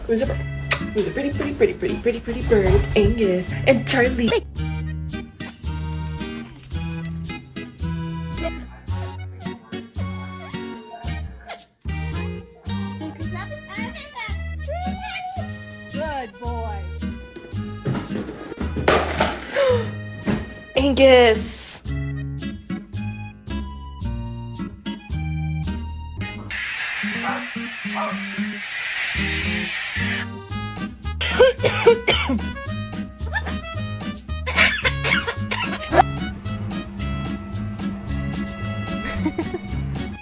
Who's the pretty bird? It's Angus and Charlie. Good boy. Angus.